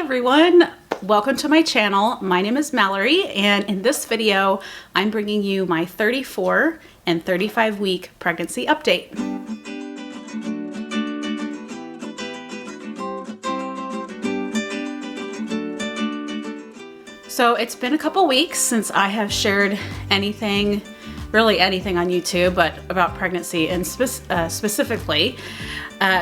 everyone, welcome to my channel. My name is Mallory, and in this video I'm bringing you my 34 and 35 week pregnancy update. So it's been a couple weeks since I have shared anything, really anything on YouTube, but about pregnancy and specifically.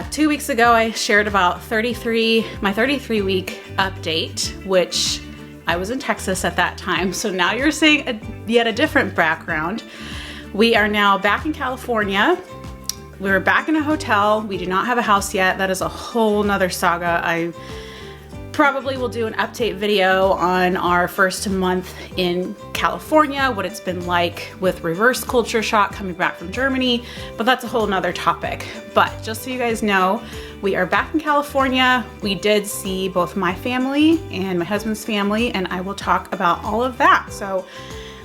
2 weeks ago, I shared about my 33 week update, which I was in Texas at that time. So now you're seeing yet a different background. We are now back in California. We're back in a hotel. We do not have a house yet. That is a whole nother saga. I probably will do an update video on our first month in California, what it's been like with reverse culture shock coming back from Germany, but that's a whole nother topic. But just so you guys know, we are back in California. We did see both my family and my husband's family, and I will talk about all of that. So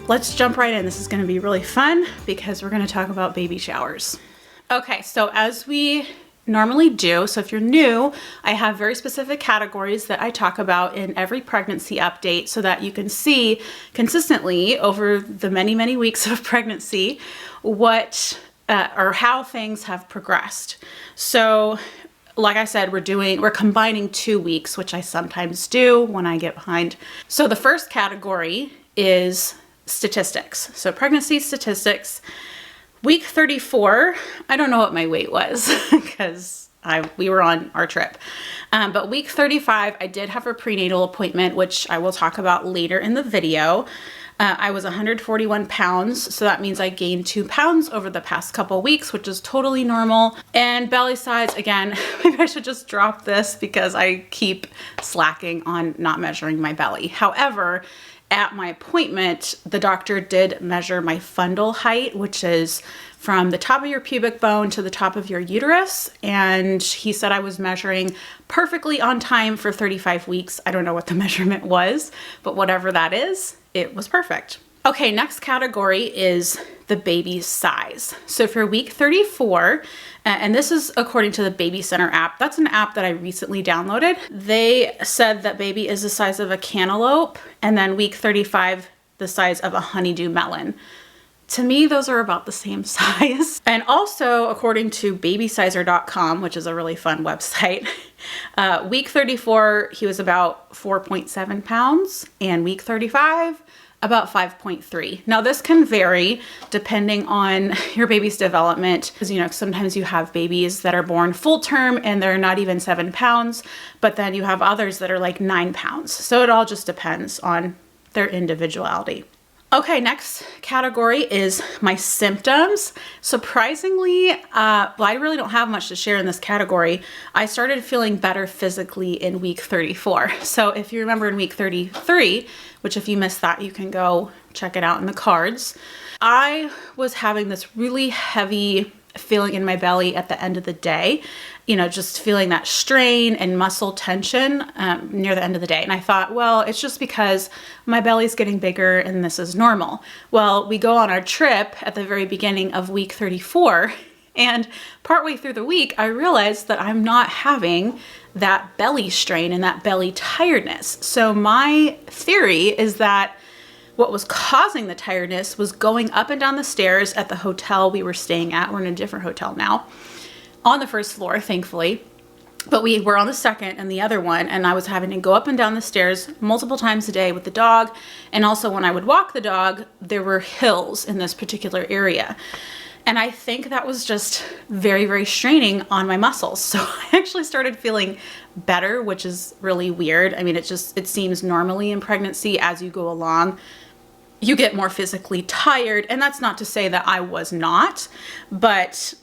let's jump right in. This is gonna be really fun because we're gonna talk about baby showers. Okay, so as we normally do. So if you're new, I have very specific categories that I talk about in every pregnancy update so that you can see consistently over the many weeks of pregnancy what or how things have progressed. So like I said, we're combining 2 weeks, which I sometimes do when I get behind. So the first category is statistics. So pregnancy statistics. Week 34, I don't know what my weight was because we were on our trip. But week 35, I did have a prenatal appointment, which I will talk about later in the video. I was 141 pounds, so that means I gained 2 pounds over the past couple weeks, which is totally normal. And belly size, again, maybe I should just drop this because I keep slacking on not measuring my belly. However, at my appointment, the doctor did measure my fundal height, which is from the top of your pubic bone to the top of your uterus. And he said I was measuring perfectly on time for 35 weeks. I don't know what the measurement was, but whatever that is, it was perfect. Okay, next category is the baby's size. So for week 34, and this is according to the Baby Center app. That's an app that I recently downloaded. They said that baby is the size of a cantaloupe, and then week 35, the size of a honeydew melon. To me, those are about the same size. And also, according to babysizer.com, which is a really fun website, week 34, he was about 4.7 pounds, and week 35, about 5.3. Now this can vary depending on your baby's development, because sometimes you have babies that are born full term and they're not even 7 pounds, but then you have others that are like 9 pounds. So it all just depends on their individuality. Okay, next category is my symptoms. Surprisingly, I really don't have much to share in this category. I started feeling better physically in week 34. So if you remember in week 33, which if you missed that, you can go check it out in the cards. I was having this really heavy feeling in my belly at the end of the day, just feeling that strain and muscle tension near the end of the day. And I thought, well, it's just because my belly's getting bigger and this is normal. Well, we go on our trip at the very beginning of week 34, and partway through the week, I realized that I'm not having that belly strain and that belly tiredness. So my theory is that what was causing the tiredness was going up and down the stairs at the hotel we were staying at. We're in a different hotel now, on the first floor, thankfully. But we were on the second and the other one, and I was having to go up and down the stairs multiple times a day with the dog. And also when I would walk the dog, there were hills in this particular area. And I think that was just very straining on my muscles. So I actually started feeling better, which is really weird. I mean, it seems normally in pregnancy as you go along, you get more physically tired. And that's not to say that I was not, but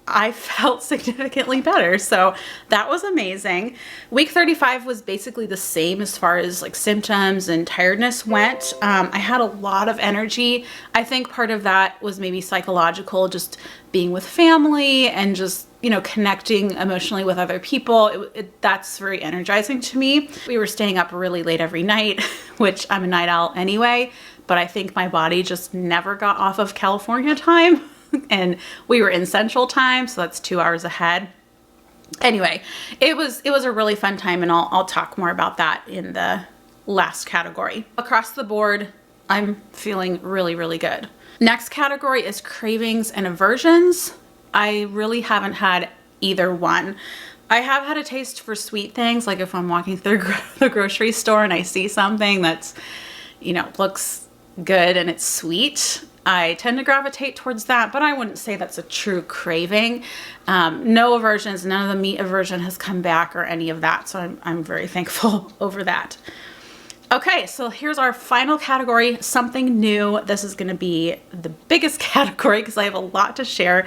I felt significantly better. So that was amazing. Week 35 was basically the same as far as like symptoms and tiredness went. I had a lot of energy. I think part of that was maybe psychological, just being with family and just, connecting emotionally with other people. That's very energizing to me. We were staying up really late every night, which I'm a night owl anyway, but I think my body just never got off of California time. And we were in Central Time, so that's 2 hours ahead. Anyway, it was a really fun time, and I'll talk more about that in the last category. Across the board, I'm feeling really, really good. Next category is cravings and aversions. I really haven't had either one. I have had a taste for sweet things, like if I'm walking through the grocery store and I see something that's, you know, looks good and it's sweet, I tend to gravitate towards that, but I wouldn't say that's a true craving. No aversions, none of the meat aversion has come back or any of that, so I'm very thankful over that. Okay, so here's our final category, something new. This is gonna be the biggest category because I have a lot to share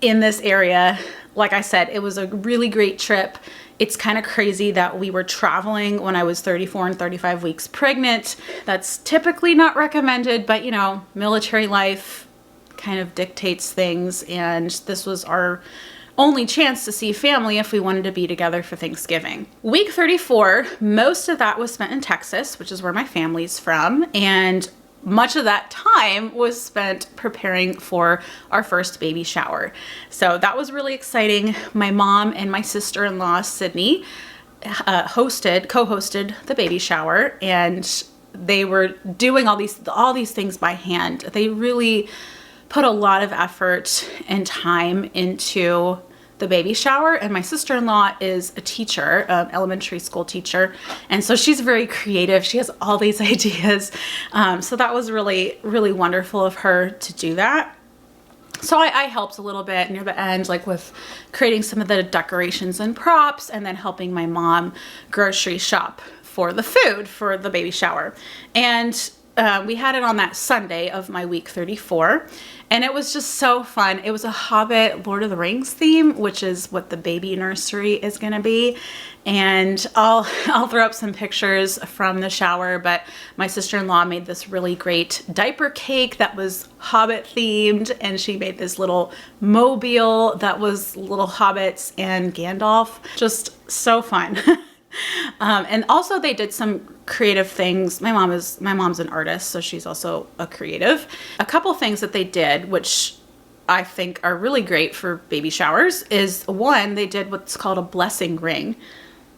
in this area. Like I said, it was a really great trip. It's kind of crazy that we were traveling when I was 34 and 35 weeks pregnant. That's typically not recommended, but you know, military life kind of dictates things, and this was our only chance to see family if we wanted to be together for Thanksgiving. Week 34, most of that was spent in Texas, which is where my family's from, and much of that time was spent preparing for our first baby shower. So that was really exciting. My mom and my sister-in-law, Sydney, co-hosted the baby shower, and they were doing all these things by hand. They really put a lot of effort and time into the baby shower, and my sister-in-law is a teacher, elementary school teacher, and so she's very creative. She has all these ideas, so that was really, really wonderful of her to do that. So I helped a little bit near the end, like with creating some of the decorations and props, and then helping my mom grocery shop for the food for the baby shower. And we had it on that Sunday of my week 34, and it was just so fun. It was a Hobbit Lord of the Rings theme, which is what the baby nursery is going to be. And I'll throw up some pictures from the shower, but my sister-in-law made this really great diaper cake that was Hobbit themed, and she made this little mobile that was little hobbits and Gandalf. Just so fun. And also they did some creative things. My mom's an artist, so she's also a creative. A couple things that they did, which I think are really great for baby showers, is one, they did what's called a blessing ring.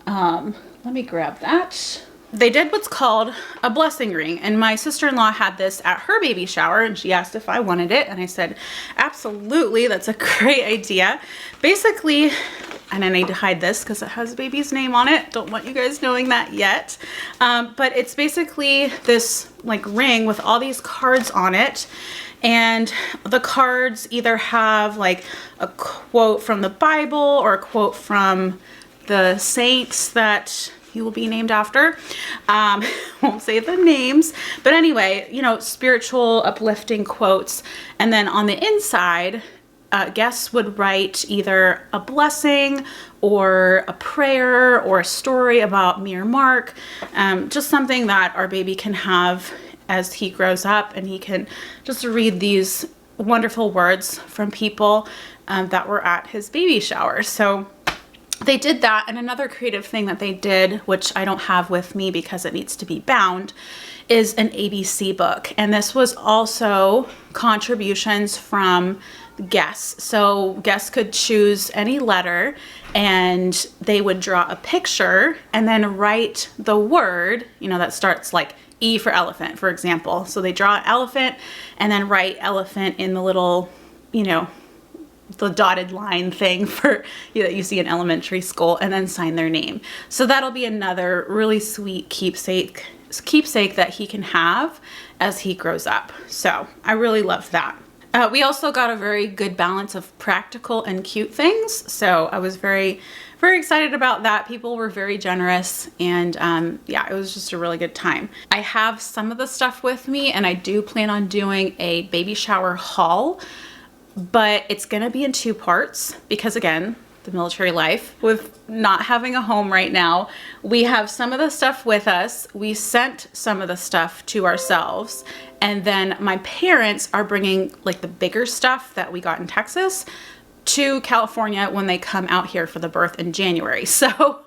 Let me grab that. They did what's called a blessing ring, and my sister-in-law had this at her baby shower, and she asked if I wanted it, and I said, absolutely, that's a great idea. Basically, and I need to hide this because it has baby's name on it. Don't want you guys knowing that yet. But it's basically this like ring with all these cards on it, and the cards either have like a quote from the Bible or a quote from the saints that he will be named after. Won't say the names, but anyway, you know, spiritual uplifting quotes. And then on the inside, guests would write either a blessing or a prayer or a story about me or Mark, just something that our baby can have as he grows up, and he can just read these wonderful words from people that were at his baby shower. So they did that. And another creative thing that they did, which I don't have with me because it needs to be bound, is an ABC book. And this was also contributions from guests. So guests could choose any letter, and they would draw a picture and then write the word, you know, that starts like E for elephant, for example. So they draw an elephant and then write elephant in the little, you know, the dotted line thing for that you see in elementary school, and then sign their name. So that'll be another really sweet keepsake that he can have as he grows up. So I really love that. We also got a very good balance of practical and cute things. So I was very, very excited about that. People were very generous, and yeah, it was just a really good time. I have some of the stuff with me, and I do plan on doing a baby shower haul, but it's gonna be in 2 parts because, again, the military life, with not having a home right now, we have some of the stuff with us. We sent some of the stuff to ourselves, and then my parents are bringing like the bigger stuff that we got in Texas to California when they come out here for the birth in January. So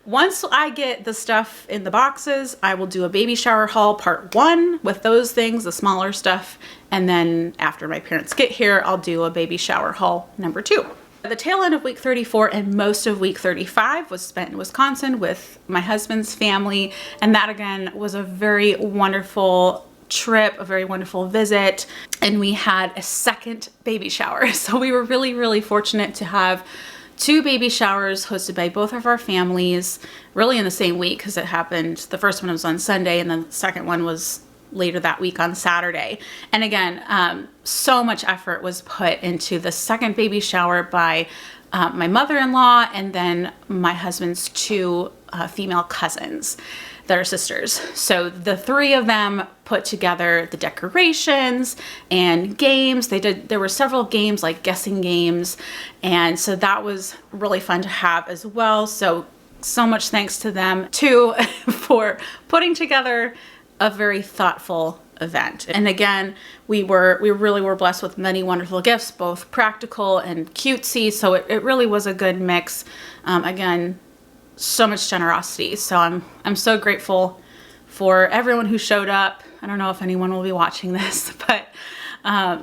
once I get the stuff in the boxes, I will do a baby shower haul part 1 with those things, the smaller stuff. And then after my parents get here, I'll do a baby shower haul number 2. The tail end of week 34 and most of week 35 was spent in Wisconsin with my husband's family. And that again was a very wonderful trip, a very wonderful visit. And we had a second baby shower. So we were really, really fortunate to have 2 baby showers hosted by both of our families, really in the same week, because it happened, the first one was on Sunday and then the second one was later that week on Saturday. And again, so much effort was put into the second baby shower by my mother-in-law and then my husband's 2 female cousins that are sisters. So the 3 of them put together the decorations and games. There were several games, like guessing games. And so that was really fun to have as well. So much thanks to them too for putting together a very thoughtful event. And again, we really were blessed with many wonderful gifts, both practical and cutesy. So it really was a good mix. Again, so much generosity. So I'm so grateful for everyone who showed up. I don't know if anyone will be watching this, but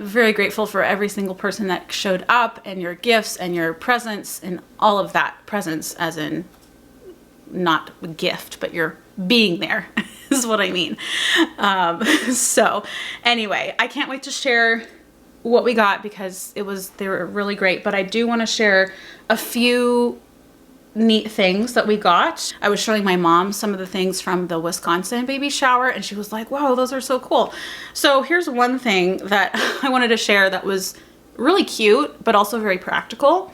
very grateful for every single person that showed up and your gifts and your presents and all of that. Presents as in not a gift, but you're being there is what I mean. So anyway, I can't wait to share what we got because they were really great, but I do want to share a few neat things that we got. I was showing my mom some of the things from the Wisconsin baby shower and she was like, wow, those are so cool. So here's one thing that I wanted to share that was really cute, but also very practical,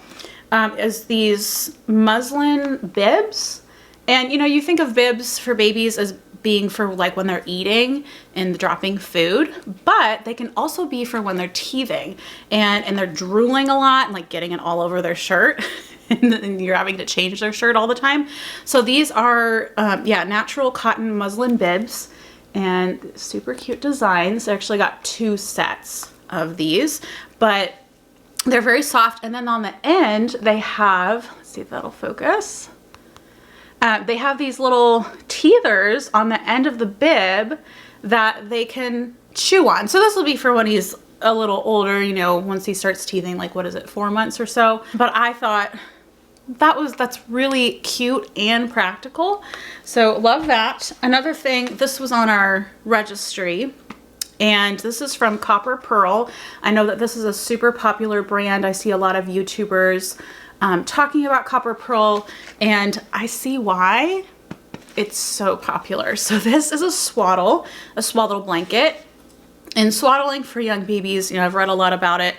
is these muslin bibs. And you know, you think of bibs for babies as being for like when they're eating and dropping food, but they can also be for when they're teething and they're drooling a lot and like getting it all over their shirt and you're having to change their shirt all the time. So these are, natural cotton muslin bibs and super cute designs. I actually got 2 sets of these, but they're very soft. And then on the end, they have, let's see if that'll focus. They have these little teethers on the end of the bib that they can chew on. So this will be for when he's a little older, you know, once he starts teething, like what is it, 4 months or so. But I thought that's really cute and practical. So love that. Another thing, this was on our registry. And this is from Copper Pearl. I know that this is a super popular brand. I see a lot of YouTubers talking about Copper Pearl, and I see why it's so popular. So this is a swaddle blanket, and swaddling for young babies, you know, I've read a lot about it,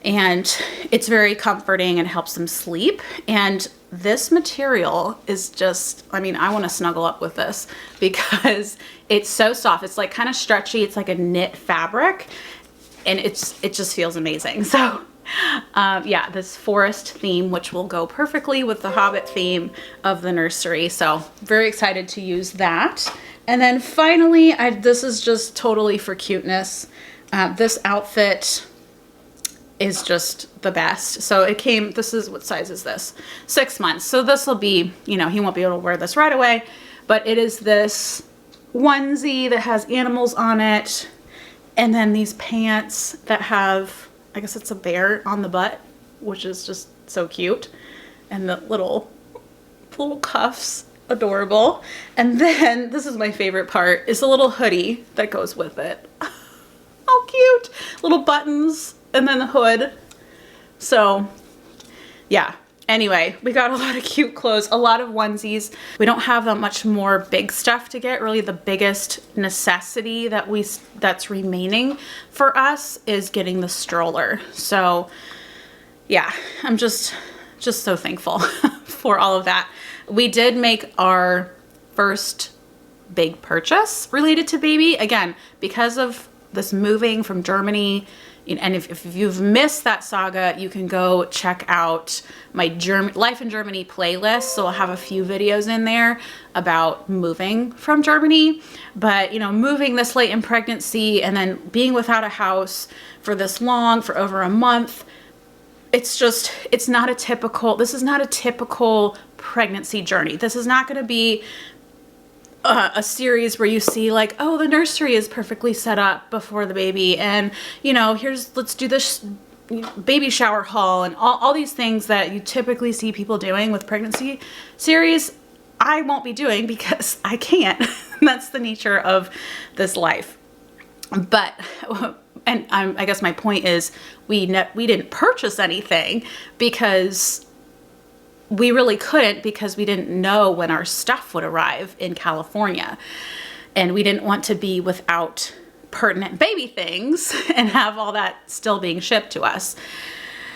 and it's very comforting and helps them sleep. And this material is just, I mean, I want to snuggle up with this because it's so soft. It's like kind of stretchy. It's like a knit fabric, and it just feels amazing. So this forest theme, which will go perfectly with the Hobbit theme of the nursery. So very excited to use that. And then finally, this is just totally for cuteness. This outfit is just the best. So it came, what size is this? 6 months. So this will be, you know, he won't be able to wear this right away, but it is this onesie that has animals on it. And then these pants that have, I guess it's a bear on the butt, which is just so cute. And the little cuffs, adorable. And then this is my favorite part, is the little hoodie that goes with it. How cute. Little buttons and then the hood. So yeah. Anyway, we got a lot of cute clothes, a lot of onesies. We don't have that much more big stuff to get. Really the biggest necessity that's remaining for us is getting the stroller. So yeah, I'm just so thankful for all of that. We did make our first big purchase related to baby. Again, because of this moving from Germany, and if you've missed that saga, you can go check out my Life in Germany playlist. So I'll have a few videos in there about moving from Germany. But, you know, moving this late in pregnancy and then being without a house for this long, for over a month, this is not a typical pregnancy journey. This is not going to be a series where you see like, oh, the nursery is perfectly set up before the baby, and you know, let's do this baby shower haul and all these things that you typically see people doing with pregnancy series, I won't be doing because I can't. That's the nature of this life. But, and I guess my point is we didn't purchase anything because we really couldn't, because we didn't know when our stuff would arrive in California. And we didn't want to be without pertinent baby things and have all that still being shipped to us.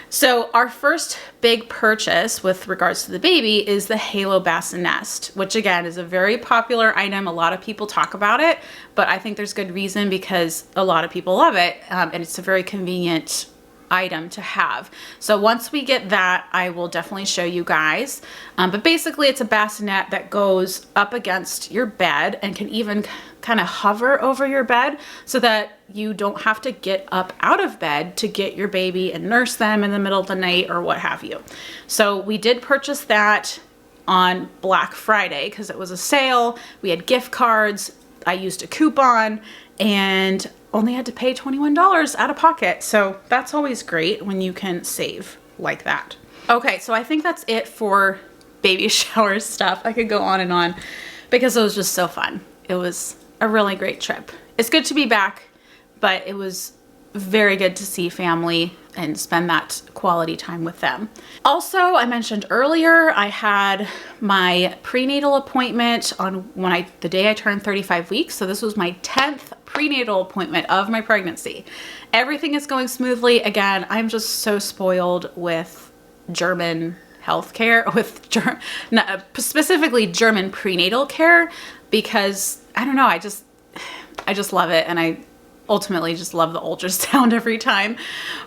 So our first big purchase with regards to the baby is the Halo Bassinet, which again is a very popular item. A lot of people talk about it, but I think there's good reason because a lot of people love it, and it's a very convenient item to have. So once we get that, I will definitely show you guys. But basically it's a bassinet that goes up against your bed and can even kind of hover over your bed so that you don't have to get up out of bed to get your baby and nurse them in the middle of the night or what have you. So we did purchase that on Black Friday because it was a sale. We had gift cards. I used a coupon and only had to pay $21 out of pocket. So that's always great when you can save like that. Okay, so I think that's it for baby shower stuff. I could go on and on because it was just so fun. It was a really great trip. It's good to be back, but it was very good to see family and spend that quality time with them. Also, I mentioned earlier, I had my prenatal appointment on the day I turned 35 weeks. So this was my 10th prenatal appointment of my pregnancy. Everything is going smoothly. Again, I'm just so spoiled with German healthcare, with specifically German prenatal care, because I don't know, I just love it, and I ultimately just love the ultrasound every time.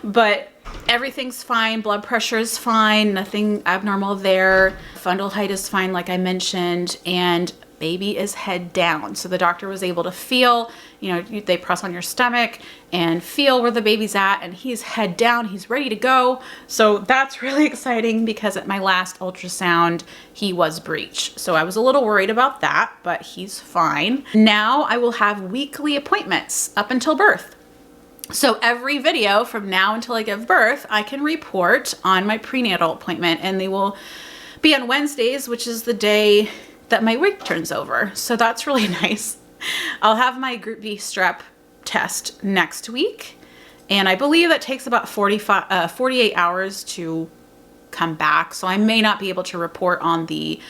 But everything's fine. Blood pressure is fine. Nothing abnormal there. Fundal height is fine, like I mentioned, and baby is head down. So the doctor was able to feel, they press on your stomach and feel where the baby's at, and he's head down, he's ready to go. So that's really exciting because at my last ultrasound, he was breech. So I was a little worried about that, but he's fine. Now I will have weekly appointments up until birth. So every video from now until I give birth, I can report on my prenatal appointment, and they will be on Wednesdays, which is the day that my wig turns over. So that's really nice. I'll have my Group B strep test next week, and I believe that takes about 48 hours to come back. So I may not be able to report on the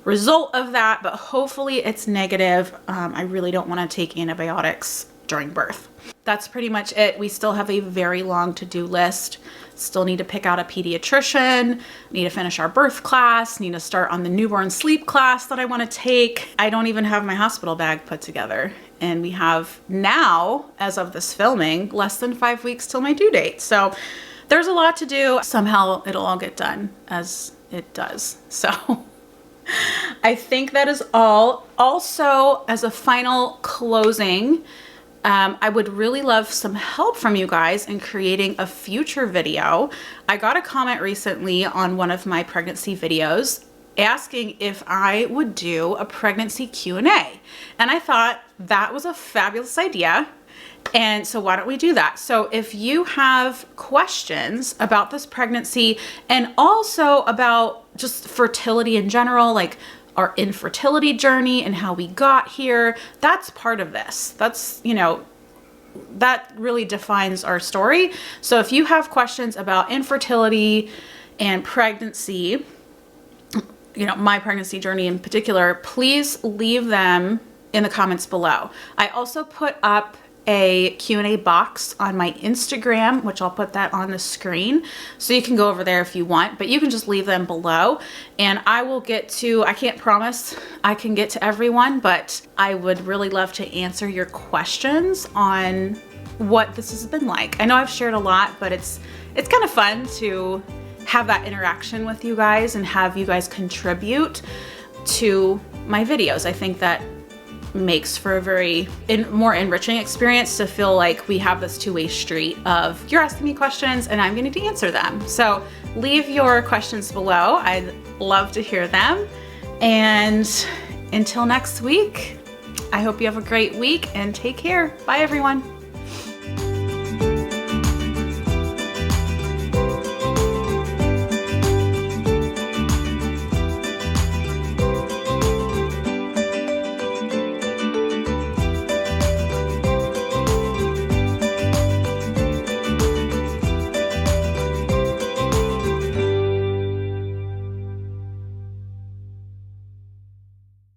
result of that, but hopefully it's negative. I really don't want to take antibiotics during birth. That's pretty much it. We still have a very long to-do list. Still need to pick out a pediatrician, need to finish our birth class, need to start on the newborn sleep class that I want to take. I don't even have my hospital bag put together. And we have now, as of this filming, less than 5 weeks till my due date. So there's a lot to do. Somehow it'll all get done as it does. So I think that is all. Also, as a final closing, I would really love some help from you guys in creating a future video. I got a comment recently on one of my pregnancy videos asking if I would do a pregnancy Q&A. And I thought that was a fabulous idea. And so why don't we do that? So if you have questions about this pregnancy and also about just fertility in general, like our infertility journey and how we got here, that's part of this. That's, that really defines our story. So if you have questions about infertility and pregnancy, my pregnancy journey in particular, please leave them in the comments below. I also put up a Q&A box on my Instagram, which I'll put that on the screen. So you can go over there if you want, but you can just leave them below and I will get to, I can't promise I can get to everyone, but I would really love to answer your questions on what this has been like. I know I've shared a lot, but it's kind of fun to have that interaction with you guys and have you guys contribute to my videos. I think that makes for a very more enriching experience to feel like we have this two-way street of you're asking me questions and I'm going to answer them. So leave your questions below. I'd love to hear them. And until next week, I hope you have a great week and take care. Bye everyone.